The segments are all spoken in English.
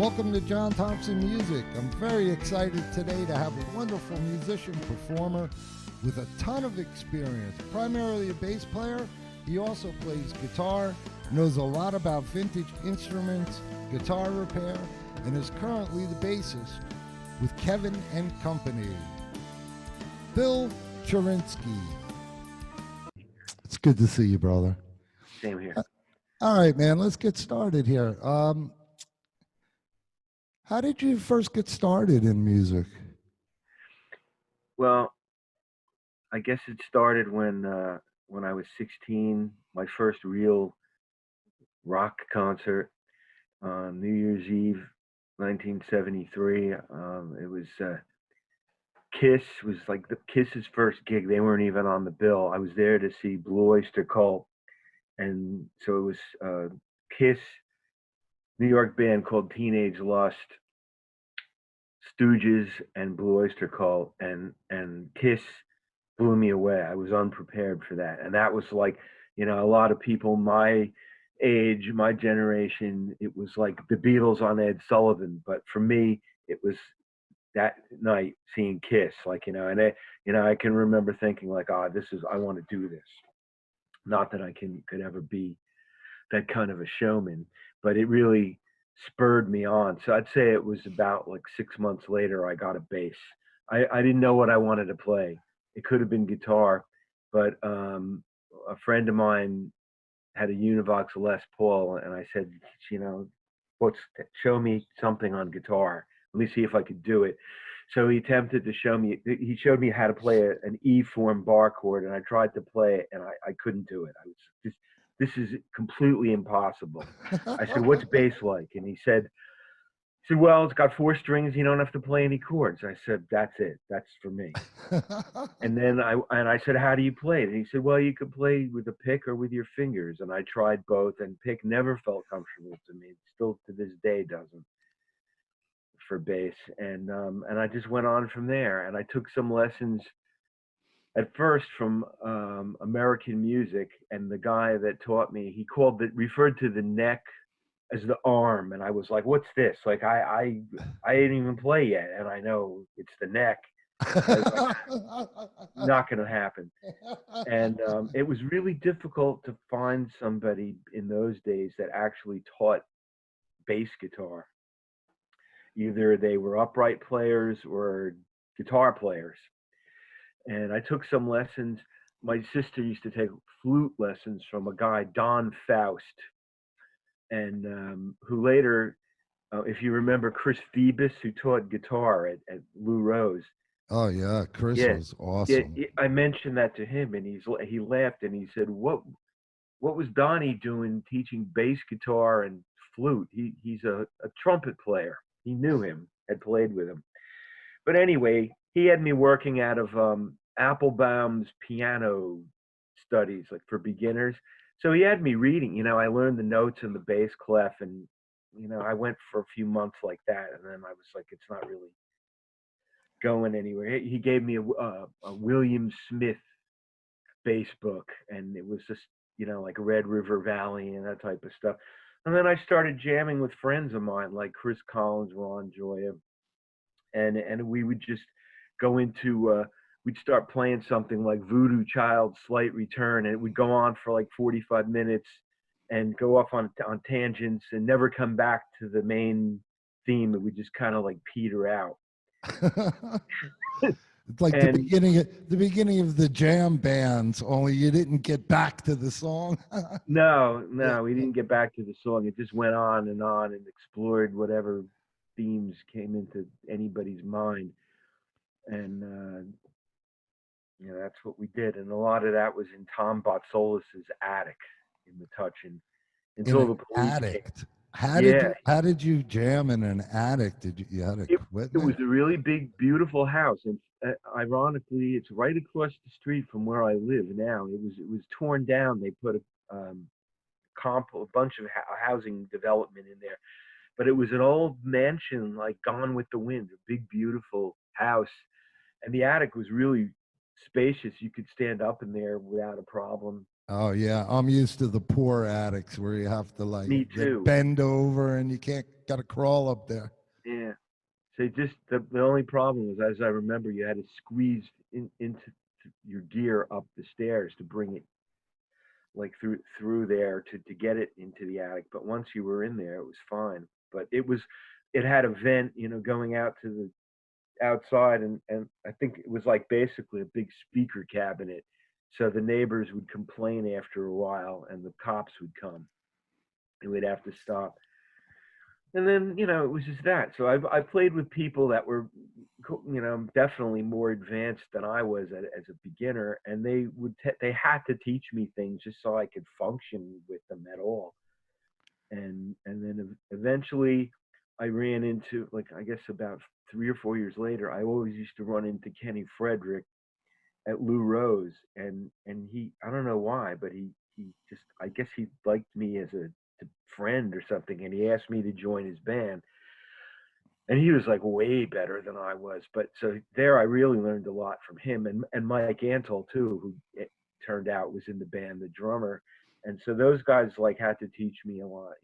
Welcome to John Thompson Music. I'm very excited today to have a wonderful musician performer with a ton of experience. Primarily a bass player, he also plays guitar, knows a lot about vintage instruments, guitar repair, and is currently the bassist with Kevin and Company. Bill Cherensky. It's good to see you, brother. Same here. All right, man, let's get started here. How did you first get started in music? Well, I guess it started when I was 16. My first real rock concert on New Year's Eve, 1973. It was Kiss. Was like the Kiss's first gig. They weren't even on the bill. I was there to see Blue Oyster Cult, and so it was Kiss, New York band called Teenage Lust, Stooges, and Blue Oyster Cult, and Kiss blew me away. I was unprepared for that, and that was like, a lot of people my age, my generation, it was like the Beatles on Ed Sullivan, but for me, it was that night seeing Kiss, I can remember thinking like, I want to do this. Not that I could ever be that kind of a showman, but it really spurred me on. So I'd say it was about like 6 months later, I got a bass. I didn't know what I wanted to play. It could have been guitar, but a friend of mine had a Univox Les Paul, and I said, show me something on guitar. Let me see if I could do it. So he attempted to show me. He showed me how to play an E form bar chord, and I tried to play it, and I couldn't do it. I was just, this is completely impossible. I said, what's bass like? And he said, well, it's got 4 strings. You don't have to play any chords. I said, that's it. That's for me. And then I said, how do you play it? And he said, well, you could play with a pick or with your fingers. And I tried both, and pick never felt comfortable to me. Still to this day doesn't for bass. And I just went on from there. And I took some lessons at first from American music. And the guy that taught me, he referred to the neck as the arm, and I was like, what's this? Like I didn't even play yet, and I know it's the neck. Like, not gonna happen. And it was really difficult to find somebody in those days that actually taught bass guitar. Either they were upright players or guitar players. And I took some lessons. My sister used to take flute lessons from a guy, Don Faust, and who later, if you remember Chris Phoebus, who taught guitar at Lou Rose. Oh yeah, Chris was awesome. Yeah, I mentioned that to him, and he laughed and he said, "What was Donnie doing teaching bass guitar and flute? He's a trumpet player. He knew him, had played with him." But anyway, he had me working out of Applebaum's piano studies, like for beginners. So he had me reading, I learned the notes in the bass clef, and, I went for a few months like that. And then I was like, it's not really going anywhere. He gave me a William Smith bass book, and it was just, like Red River Valley and that type of stuff. And then I started jamming with friends of mine, like Chris Collins, Ron Joya, and we would just go into, we'd start playing something like Voodoo Child's Slight Return, and we'd go on for like 45 minutes and go off on tangents and never come back to the main theme. It would just kind of like peter out. It's like the beginning of the jam bands, only you didn't get back to the song. No, we didn't get back to the song. It just went on and explored whatever themes came into anybody's mind. And that's what we did. And a lot of that was in Tom Botsolis's attic in the Touch, and until the police attic. came. How did you jam in an attic? Did you had equipment? It was a really big, beautiful house, and ironically, it's right across the street from where I live now. It was torn down. They put a bunch of housing development in there, but it was an old mansion, like Gone with the Wind, a big, beautiful house, and the attic was really spacious. You could stand up in there without a problem. Oh yeah, I'm used to the poor attics where you have to like Me too. bend over and you can't got to crawl up there. Yeah. So just the only problem was, as I remember, you had to squeeze into your gear up the stairs to bring it like through there to get it into the attic. But once you were in there, it was fine. But it had a vent, going out to the outside, and I think it was like basically a big speaker cabinet. So the neighbors would complain after a while, and the cops would come, and we'd have to stop. And then it was just that. So I played with people that were definitely more advanced than I was as a beginner, and they had to teach me things just so I could function with them at all. And then eventually I ran into, like, I guess about 3 or 4 years later, I always used to run into Kenny Frederick at Lou Rose, and he, I don't know why, but he just, I guess he liked me as a friend or something, and he asked me to join his band. And he was like way better than I was. But so there, I really learned a lot from him, and Mike Antle too, who it turned out was in the band, the drummer. And so those guys like had to teach me a lot.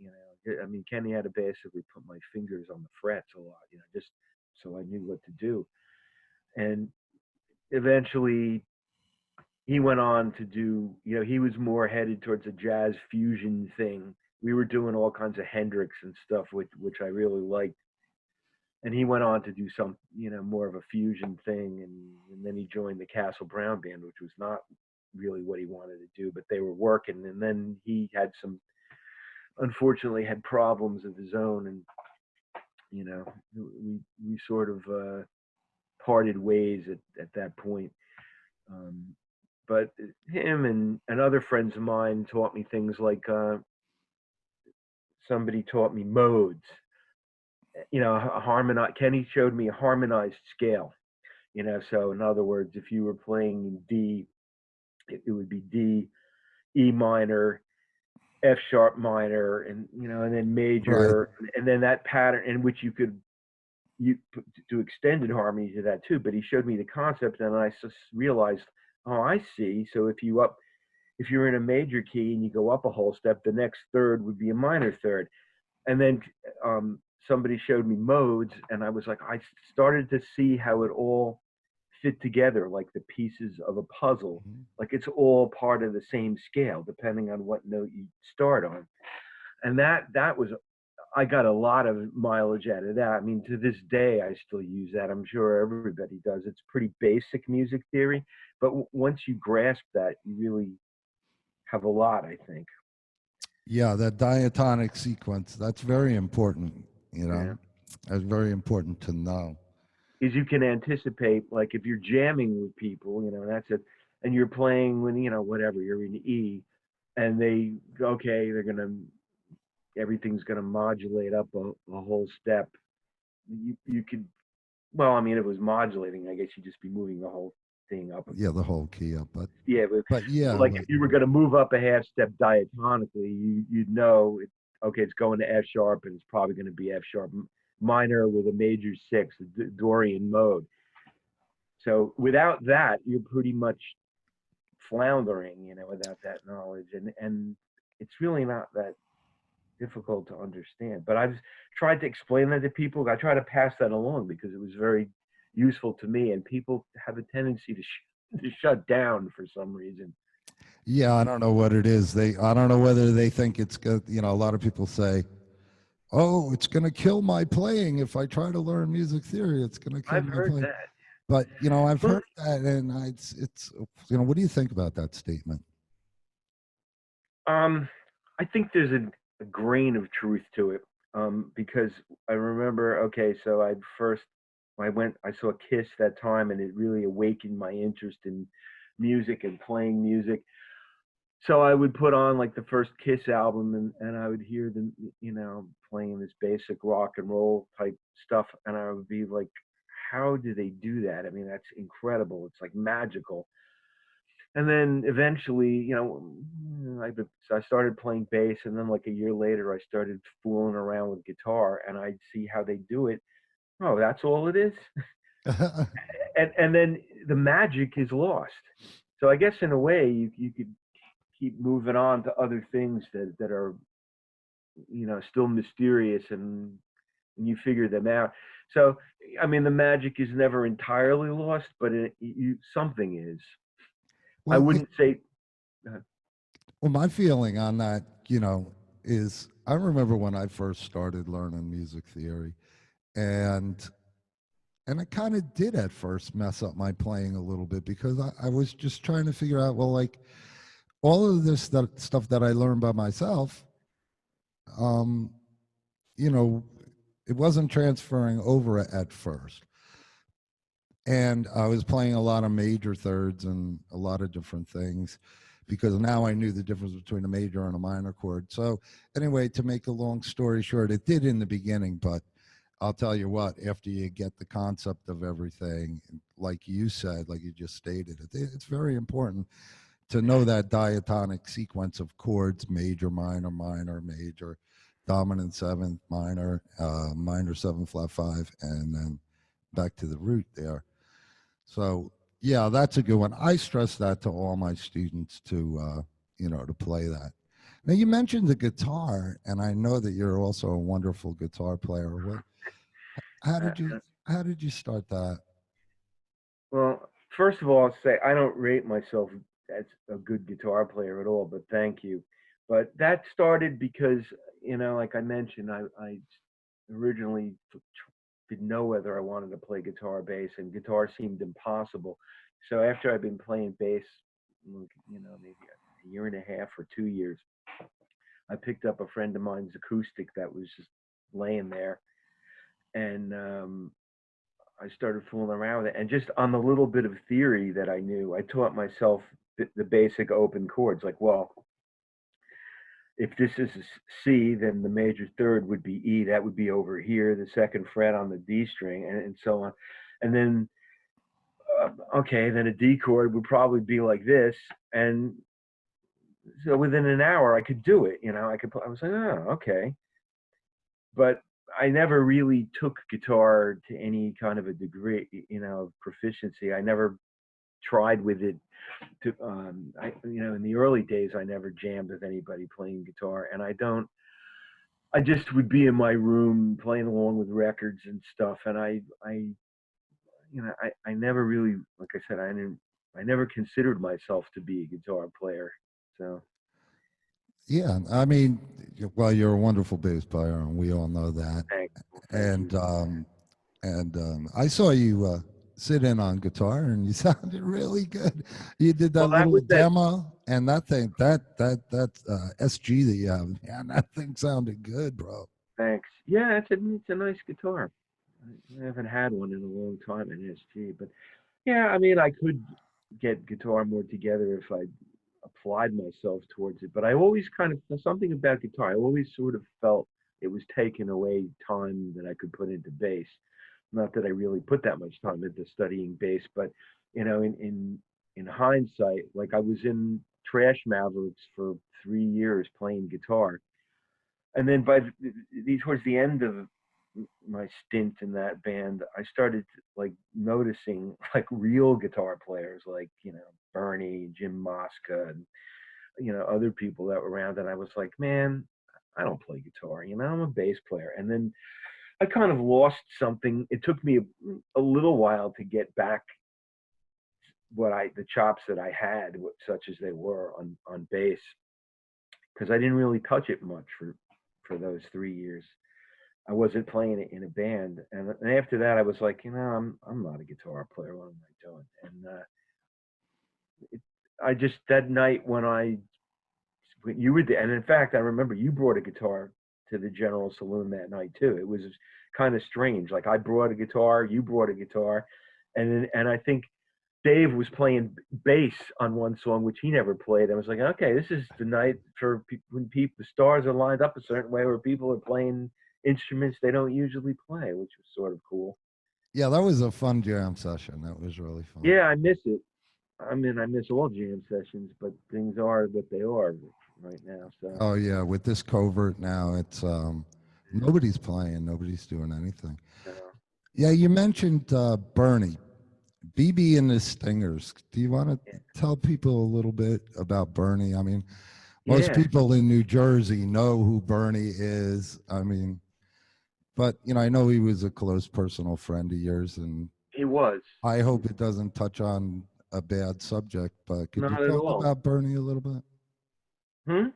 I mean, Kenny had to basically put my fingers on the frets a lot, just so I knew what to do. And eventually, he went on to do, he was more headed towards a jazz fusion thing. We were doing all kinds of Hendrix and stuff, which I really liked. And he went on to do some, more of a fusion thing, and then he joined the Castle Brown band, which was not really what he wanted to do, but they were working. And then he had unfortunately, had problems of his own, and we sort of parted ways at that point. Um, but him and other friends of mine taught me things like somebody taught me modes. Kenny showed me a harmonized scale. So in other words, if you were playing in D, it would be D, E minor, F sharp minor, and then Right. major, and then that pattern in which you could do extended harmony to that too. But he showed me the concept, and I just realized, oh, I see. So if you're in a major key and you go up a whole step, the next third would be a minor third. And then somebody showed me modes, and I was like, I started to see how it all fit together like the pieces of a puzzle. Mhm. Like it's all part of the same scale, depending on what note you start on. And that was, I got a lot of mileage out of that. I mean, to this day, I still use that. I'm sure everybody does. It's pretty basic music theory, but once you grasp that, you really have a lot, I think. Yeah, that diatonic sequence, that's very important, you know. Yeah. That's very important to know. Is you can anticipate, like if you're jamming with people, that's it, and you're playing when, whatever, you're in E, and okay, everything's gonna modulate up a whole step. You could, well, I mean, if it was modulating, I guess you'd just be moving the whole thing up. Yeah, the whole key up, Yeah, but yeah, like if you were gonna move up a half step diatonically, you'd know okay, it's going to F sharp, and it's probably going to be F sharp minor with a major six, the Dorian mode. So without that, you're pretty much floundering, without that knowledge, and it's really not that difficult to understand. But I've tried to explain that to people. I try to pass that along because it was very useful to me, and people have a tendency to shut down for some reason. yeah, I don't know what it is. I don't know whether they think it's good. You know, a lot of people say, "Oh, it's going to kill my playing if I try to learn music theory. It's going to kill I've my heard playing." that. But I've Well, heard that, and it's what do you think about that statement? I think there's a grain of truth to it, because I remember, okay, so I saw Kiss that time, and it really awakened my interest in music and playing music. So I would put on like the first Kiss album, and I would hear them, playing this basic rock and roll type stuff, and I would be like, how do they do that? I mean, that's incredible. It's like magical. And then eventually, I started playing bass, and then like a year later, I started fooling around with guitar, and I'd see how they do it. Oh, that's all it is, and then the magic is lost. So I guess in a way, you could keep moving on to other things that are, still mysterious, and you figure them out. So, I mean, the magic is never entirely lost, but something is. I Well, wouldn't say. uh, well, my feeling on that, is I remember when I first started learning music theory, and I kind of did at first mess up my playing a little bit because I was just trying to figure out, well, like all of this stuff that I learned by myself, um, you know, it wasn't transferring over at first. And I was playing a lot of major thirds and a lot of different things because now I knew the difference between a major and a minor chord. So, anyway, to make a long story short, it did in the beginning, but I'll tell you what, after you get the concept of everything, like you said, like you just stated, it's very important to know that diatonic sequence of chords: major, minor, minor, major, dominant seventh, minor, minor seven, flat five, and then back to the root there. So yeah, that's a good one. I stress that to all my students to play that. Now you mentioned the guitar, and I know that you're also a wonderful guitar player. How uh, did you how did you start that? well, first of all, I'll say I don't rate myself as a good guitar player at all, but thank you. But that started because, like I mentioned, I originally didn't know whether I wanted to play guitar or bass, and guitar seemed impossible. So after I've been playing bass, maybe a year and a half or 2 years, I picked up a friend of mine's acoustic that was just laying there, and I started fooling around with it. And just on the little bit of theory that I knew, I taught myself the basic open chords. Like, well, if this is a C, then the major third would be E. That would be over here, the second fret on the D string, and so on. And then, okay, then a D chord would probably be like this. And so within an hour, I could do it. I was like, oh, okay. But I never really took guitar to any kind of a degree, of proficiency. I never tried with it in the early days, I never jammed with anybody playing guitar, and I just would be in my room playing along with records and stuff, and I never really, like I said, I never considered myself to be a guitar player. So Yeah, I mean, well, you're a wonderful bass player, and we all know that. thank And you. I saw you sit in on guitar, and you sounded really good. You did that Well, that little was that. demo, and that thing, that SG that you have, man, that thing sounded good, bro. Thanks. Yeah, it's a nice guitar. I haven't had one in a long time in SG, but yeah, I mean, I could get guitar more together if I applied myself towards it. But I always kind of, there's something about guitar. I always sort of felt it was taking away time that I could put into bass. Not that I really put that much time into studying bass, but in hindsight, like I was in Trash Mavericks for 3 years playing guitar, and then towards the end of my stint in that band, I started like noticing like real guitar players, like Bernie, Jim Mosca, and other people that were around, and I was like, man, I don't play guitar, I'm a bass player. And then I kind of lost something. It took me a little while to get back the chops that I had, such as they were on bass, because I didn't really touch it much for those 3 years. I wasn't playing it in a band, and after that, I was like, I'm not a guitar player. What am I doing? And I just that night when you were there, and in fact, I remember you brought a guitar to the General Saloon that night too. It was kind of strange. Like I brought a guitar, you brought a guitar, and I think Dave was playing bass on one song which he never played. I was like, okay, this is the night for when the stars are lined up a certain way, where people are playing instruments they don't usually play, which was sort of cool. Yeah, that was a fun jam session. That was really fun. Yeah, I miss it. I mean, I miss all jam sessions, but things are what they are right now. So, Oh yeah, with this covert now, it's nobody's playing, nobody's doing anything. you know. Yeah, you mentioned Bernie. BB and the Stingers. Do you want to tell people a little bit about Bernie? I mean, most Yeah, people in New Jersey know who Bernie is. I mean, but I know he was a close personal friend of yours, and he was. I hope it doesn't touch on a bad subject. But could you Not at talk all. about Bernie a little bit? Hmm?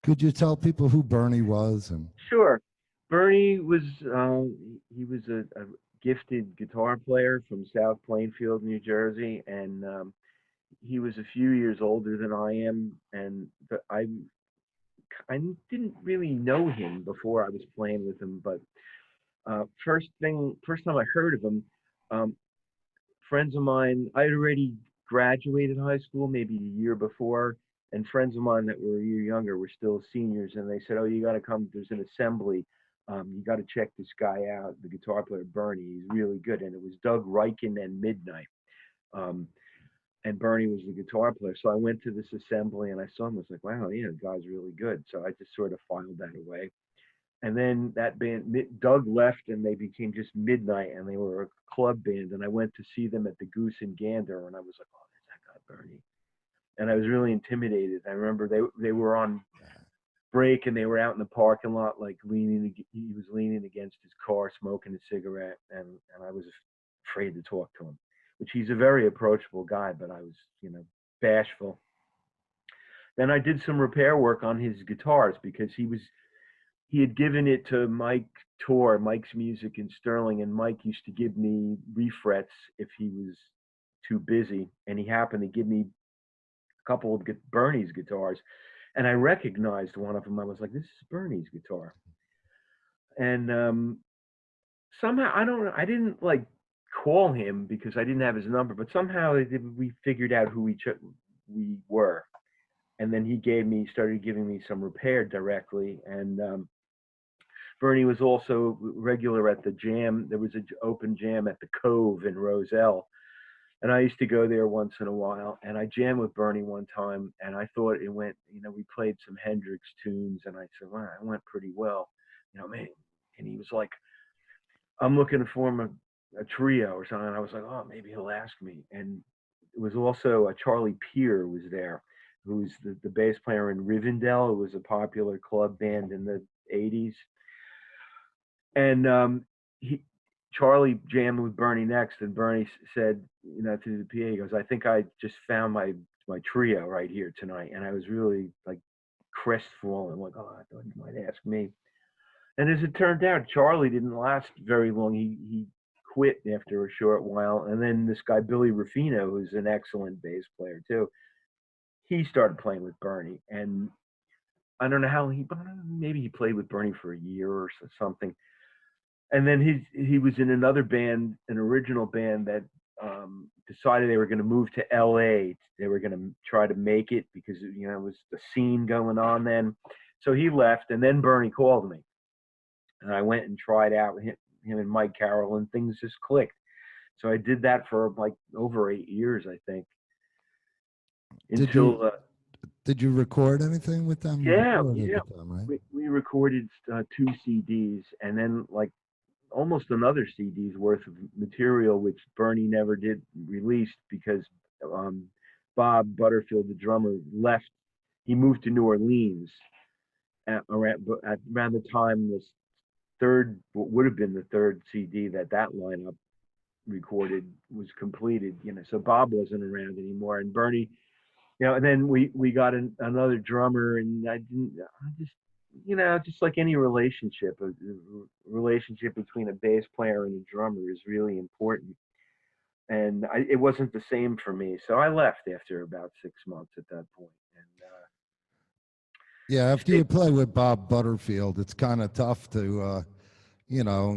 Could you tell people who Bernie was? And Sure. Bernie was he was a gifted guitar player from South Plainfield, New Jersey, and he was a few years older than I am, and I didn't really know him before I was playing with him, but first time I heard of him, um, friends of mine, I had already graduated high school maybe a year before, and friends of mine that were a year younger were still seniors, and they said, "Oh, you got to come. There's an assembly. You got to check this guy out, the guitar player Bernie. He's really good." And it was Doug Reichen and Midnight, um, and Bernie was the guitar player. So I went to this assembly and I saw him. I was like, "Wow, yeah, the guy's really good." So I just sort of filed that away. And then that band, Doug left, and they became just Midnight, and they were a club band. And I went to see them at the Goose and Gander, and I was like, "Oh, there's that guy Bernie." And I was really intimidated. I remember they were on break, and they were out in the parking lot, like leaning. He was leaning against his car, smoking a cigarette, and I was afraid to talk to him. Which he's a very approachable guy, but I was, bashful. Then I did some repair work on his guitars because he had given it to Mike Tor, Mike's Music in Sterling, and Mike used to give me refrets if he was too busy, and he happened to give me a couple of Bernie's guitars, and I recognized one of them. I was like, "This is Bernie's guitar," and somehow I didn't like call him because I didn't have his number, but somehow we figured out who we were, and then he started giving me some repair directly, and Bernie was also regular at the jam. There was an open jam at the Cove in Roselle. And I used to go there once in a while. And I jammed with Bernie one time. And I thought it went, we played some Hendrix tunes. And I said, "Wow, it went pretty well. Man." And he was like, "I'm looking to form a trio or something." And I was like, "Oh, maybe he'll ask me." And it was also Charlie Peer was there, who's the bass player in Rivendell. It was a popular club band in the 80s. And he Charlie jammed with Bernie next, and Bernie said, to the PA, he goes, "I think I just found my trio right here tonight." And I was really like crestfallen, like, "Oh, I thought you might ask me." And as it turned out, Charlie didn't last very long. He quit after a short while, and then this guy Billy Ruffino, who's an excellent bass player too, he started playing with Bernie, and I don't know how maybe he played with Bernie for a year or something. And then he was in another band, an original band that decided they were going to move to LA. They were going to try to make it because it was the scene going on then. So he left, and then Bernie called me, and I went and tried out with him and Mike Carroll, and things just clicked. So I did that for like over 8 years, I think, did until you did you record anything with them? You yeah, recorded yeah. with them, right? We recorded 2 CDs, and then like almost another CD's worth of material, which Bernie never did release because Bob Butterfield, the drummer, left. He moved to New Orleans around the time this what would have been the third CD that lineup recorded was completed. So Bob wasn't around anymore, and Bernie, and then we got another drummer, and I just just like any relationship, a relationship between a bass player and a drummer is really important. And it wasn't the same for me, so I left after about 6 months at that point. And Yeah, after you play with Bob Butterfield, it's kind of tough to,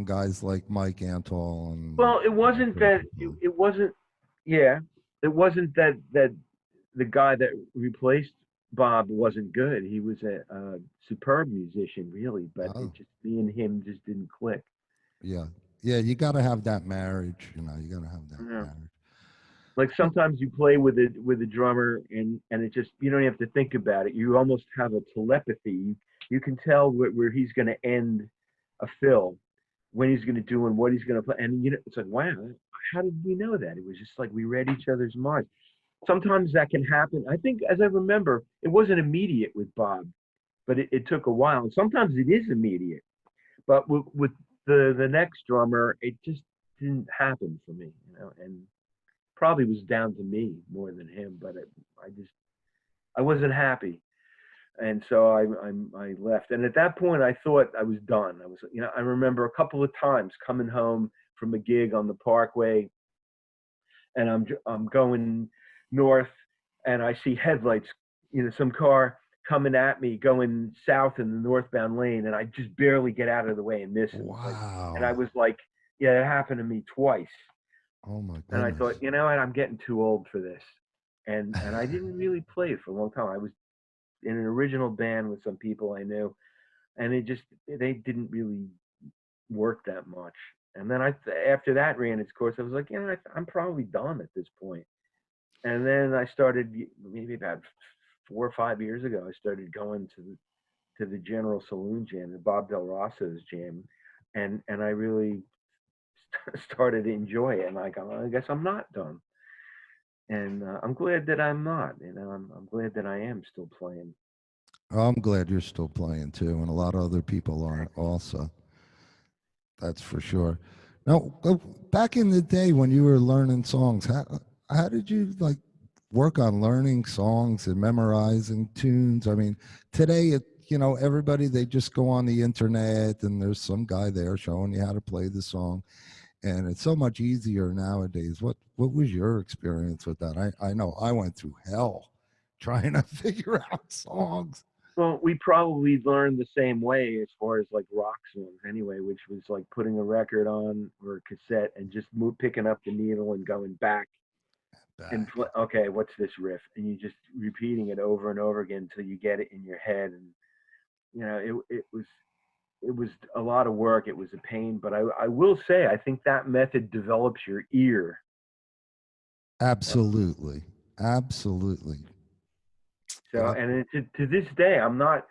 guys like Mike Antol and. well, it wasn't that it wasn't. Yeah, it wasn't that the guy that replaced Bob wasn't good. He was a superb musician, really, but Oh, me and him just didn't click. yeah, yeah. You got to have that marriage. You got to have that Yeah. marriage. Like sometimes you play with a drummer, and it just you don't have to think about it. You almost have a telepathy. You can tell where he's going to end a fill when he's going to do and what he's going to play. And it's like, wow, how did we know that? It was just like we read each other's minds. Sometimes that can happen. I think, as I remember, it wasn't immediate with Bob, but it took a while. And sometimes it is immediate. But with the next drummer, it just didn't happen for me, and probably was down to me more than him. But I wasn't happy, and so I left. And at that point, I thought I was done. I remember a couple of times coming home from a gig on the Parkway, and I'm going north, and I see headlights, some car coming at me going south in the northbound lane, and I just barely get out of the way and miss it. And I Wow. was like, yeah, it happened to me twice. Oh my And I goodness. thought, you know what, I'm getting too old for this. And I didn't really play it for a long time. I was in an original band with some people I knew, and they didn't really work that much. And then after that ran its course, I was like, I'm probably done at this point. And then I started, maybe about 4 or 5 years ago, I started going to the General Saloon Jam, the Bob Del Rosso's jam, and I really started to enjoy it. And I guess I'm not done. And I'm glad that I'm not. I'm glad that I am still playing. I'm glad you're still playing too, and a lot of other people are also. That's for sure. Now, back in the day when you were learning songs, how did you like work on learning songs and memorizing tunes? I mean, today everybody, they just go on the internet and there's some guy there showing you how to play the song, and it's so much easier nowadays. What was your experience with that? I know I went through hell trying to figure out songs. Well, we probably learned the same way as far as like rock songs anyway, which was like putting a record on or a cassette and just picking up the needle and going back and Back. okay, what's this riff? And you just repeating it over and over again until you get it in your head. And it was a lot of work. It was a pain, but I will say I think that method develops your ear. Absolutely. Absolutely. So, That, and to this day, I'm not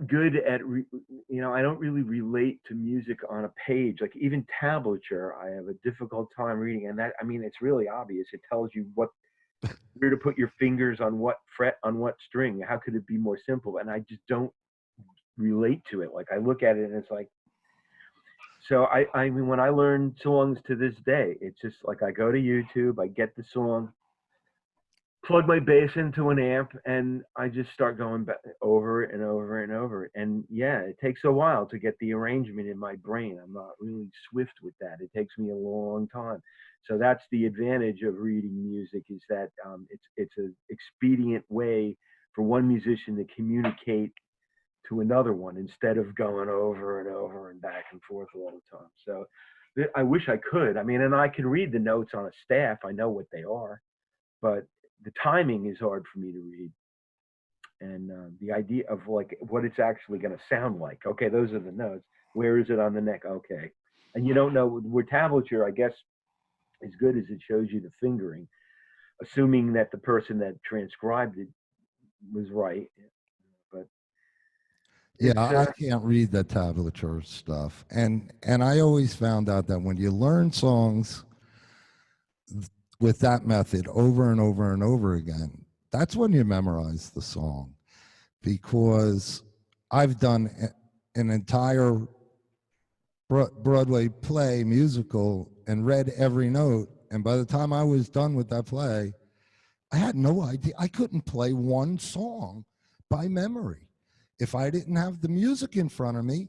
good at I don't really relate to music on a page. Like even tablature, I have a difficult time reading. And that, I mean, it's really obvious. It tells you where to put your fingers on what fret on what string. How could it be more simple? And I just don't relate to it. Like I look at it and it's like, so I mean, when I learn songs to this day, it's just like I go to YouTube, I get the song, plug my bass into an amp, and I just start going back over and over and over. And yeah, it takes a while to get the arrangement in my brain. I'm not really swift with that. It takes me a long time. So that's the advantage of reading music, is that it's an expedient way for one musician to communicate to another one instead of going over and over and back and forth all the time. So I wish I could. I mean, and I can read the notes on a staff. I know what they are, but the timing is hard for me to read. And the idea of like what it's actually going to sound like. Okay, those are the notes. Where is it on the neck? Okay. And you don't know where tablature, I guess, as good as it shows you the fingering, assuming that the person that transcribed it was right. But yeah, it's I can't read the tablature stuff. And I always found out that when you learn songs with that method over and over and over again, that's when you memorize the song. Because I've done an entire Broadway play musical and read every note, and by the time I was done with that play, I had no idea. I couldn't play one song by memory. If I didn't have the music in front of me,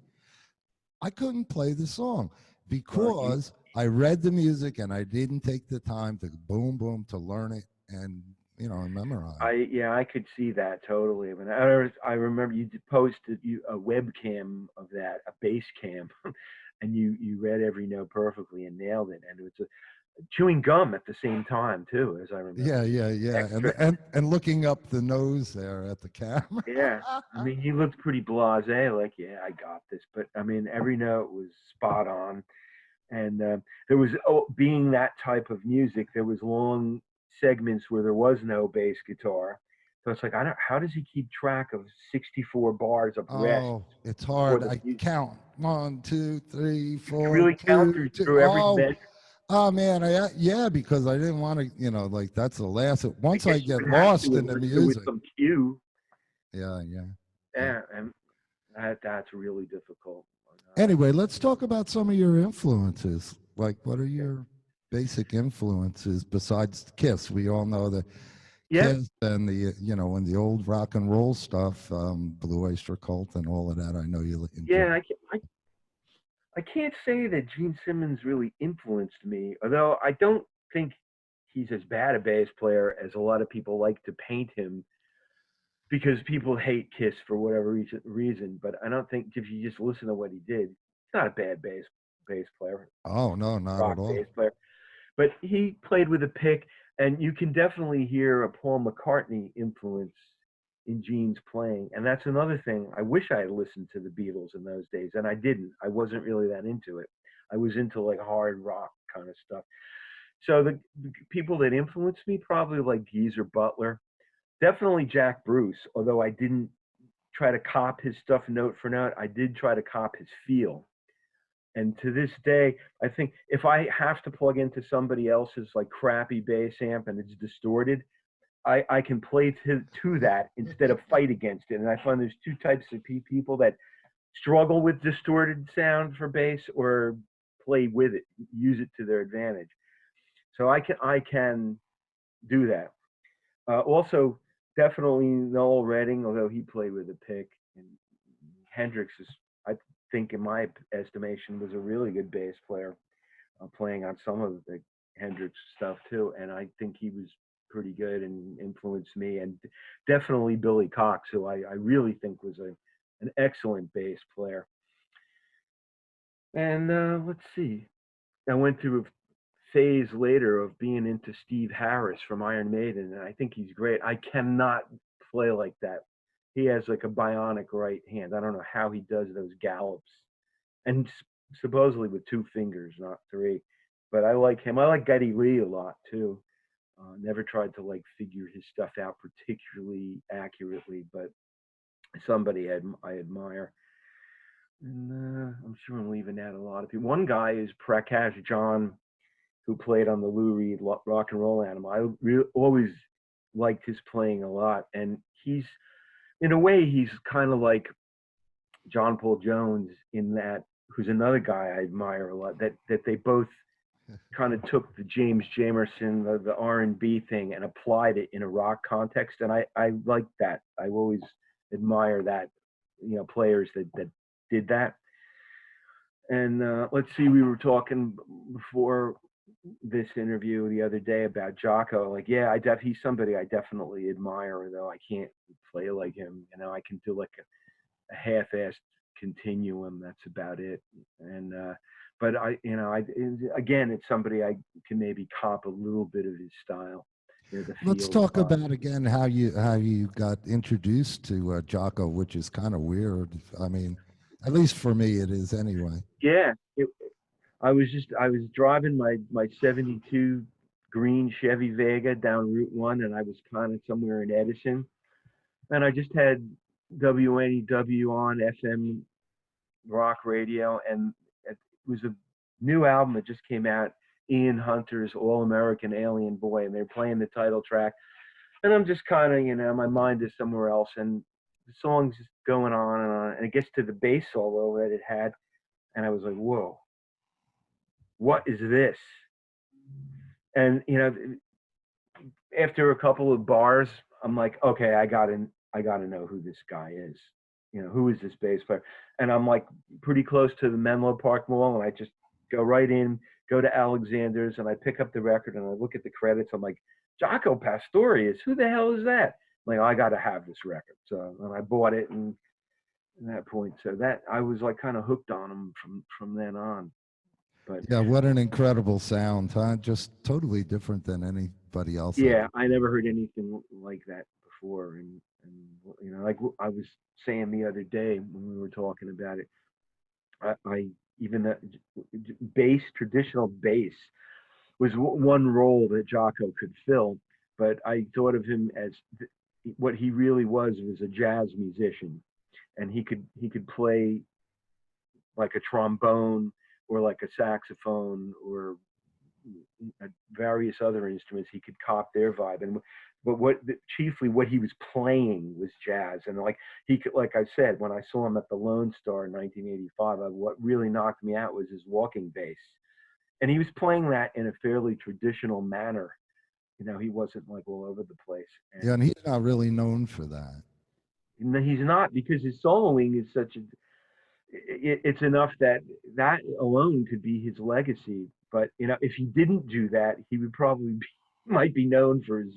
I couldn't play the song well, because I read the music and I didn't take the time to boom, boom, to learn it and, and memorize. I could see that totally. I mean, I remember you posted a webcam of that, a bass cam, and you read every note perfectly and nailed it. And it was chewing gum at the same time too, as I Yeah, remember. Just yeah, yeah. And, extra. and, and looking up the nose there at the camera. Yeah, I mean, he looked pretty blasé, like, yeah, I got this. But I mean, every note was spot on. And there was, being that type of music, there was long segments where there was no bass guitar, So it's like I don't. How does he keep track of 64 bars of rest Oh, it's before hard. the I music? count 1, 2, 3, Did you 4, really count 2, 2. through every Oh, measure? oh man. Yeah, because I didn't want to, like that's the last. I Once guess I you get would have to lost in the unless there was music. some cue. Yeah, yeah, yeah. Yeah, and that's really difficult. Anyway, let's talk about some of your influences. Like, what are Yeah. your basic influences besides Kiss? We all know the Yeah, Kiss and and the old rock and roll stuff, Blue Oyster Cult and all of that. I know you enjoy. yeah. I can't say that Gene Simmons really influenced me, although I don't think he's as bad a bass player as a lot of people like to paint him because people hate Kiss for whatever reason. But I don't think if you just listen to what he did, he's not a bad bass player, Oh no, not rock at all. bass player. But he played with a pick, and you can definitely hear a Paul McCartney influence in Gene's playing. And that's another thing. I wish I had listened to the Beatles in those days, and I didn't. I wasn't really that into it. I was into like hard rock kind of stuff. So the people that influenced me probably like Geezer Butler, definitely Jack Bruce. Although I didn't try to cop his stuff note for note, I did try to cop his feel. And to this day, I think if I have to plug into somebody else's like crappy bass amp and it's distorted, I can play to that instead of fight against it. And I find there's two types of people that struggle with distorted sound for bass or play with it, use it to their advantage. So I can do that. Also, definitely Noel Redding, although he played with a pick, and Hendrix is, I think, in my estimation, was a really good bass player, playing on some of the Hendrix stuff too. And I think he was pretty good and influenced me. And definitely Billy Cox, who I really think was an excellent bass player. And let's see, I went through a phase later of being into Steve Harris from Iron Maiden, and I think he's great. I cannot play like that. He has like a bionic right hand. I don't know how he does those gallops, and supposedly with two fingers, not three. But I like him. I like Geddy Lee a lot too. Never tried to like figure his stuff out particularly accurately, but somebody I admire. And I'm sure I'm leaving out a lot of people. One guy is Prakash John, who played on the Lou Reed Rock and Roll Anthem. I always liked his playing a lot, and he's in a way he's kind of like John Paul Jones in that, who's another guy I admire a lot. That they both kind of took the James Jamerson, the R&B thing, and applied it in a rock context, and I like that. I always admire that, players that did that. And let's see, we were talking before this interview the other day about Jaco. Like, yeah, he's somebody I definitely admire, though I can't play like him. I can do like a half-assed continuum. That's about it. And but again, it's somebody I can maybe cop a little bit of his style. The Let's feel. talk about again how you got introduced to Jocko, which is kind of weird. I mean, at least for me, it is anyway. Yeah, I was driving my '72 green Chevy Vega down Route One, and I was kind of somewhere in Edison, and I just had WNEW on FM rock radio, and it was a new album that just came out, Ian Hunter's All American Alien Boy, and they're playing the title track, and I'm just kind of, my mind is somewhere else, and the song's just going on, and it gets to the bass solo that it had, and I was like, whoa, what is this? And after a couple of bars, I'm like, okay, I gotta know who this guy is. Who is this bass player? And I'm like pretty close to the Menlo Park Mall, and I just go right in, go to Alexander's, and I pick up the record and I look at the credits. I'm like, Jaco Pastorius, who the hell is that? I'm like, I gotta have this record. So and I bought it, and at that point, so that I was like kind of hooked on him from then on. But Yeah, what an incredible sound, huh? Just totally different than anybody else I've. yeah, I never heard anything like that before, and like I was saying the other day when we were talking about it, I even the bass, traditional bass, was one role that Jaco could fill, but I thought of him as what he really was a jazz musician, and he could play like a trombone or like a saxophone or various other instruments. He could cop their vibe, and but chiefly what he was playing was jazz. And like he could, like I said, when I saw him at the Lone Star in 1985, what really knocked me out was his walking bass, and he was playing that in a fairly traditional manner. He wasn't like all over the place. Yeah, and he's not really known for that. He's not, because his soloing is such a it's enough that alone could be his legacy. But if he didn't do that, he would probably might be known for his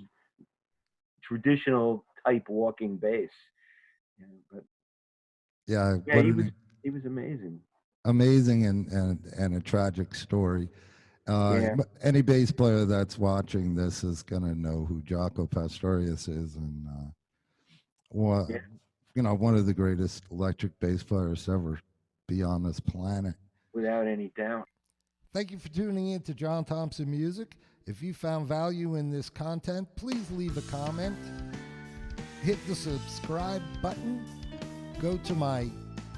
traditional type walking bass. But Yeah, yeah, he was amazing. amazing and a tragic story. Yeah, Any bass player that's watching this is gonna know who Jaco Pastorius is, and yeah, one of the greatest electric bass players to ever be on this planet. without any doubt. Thank you for tuning in to John Thompson Music. If you found value in this content, please leave a comment. Hit the subscribe button. Go to my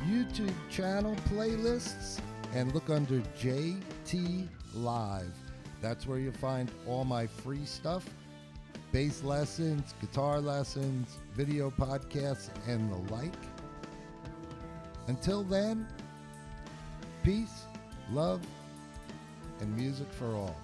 YouTube channel playlists and look under JT Live. That's where you'll find all my free stuff, bass lessons, guitar lessons, video podcasts, and the like. Until then, peace, love, and music for all.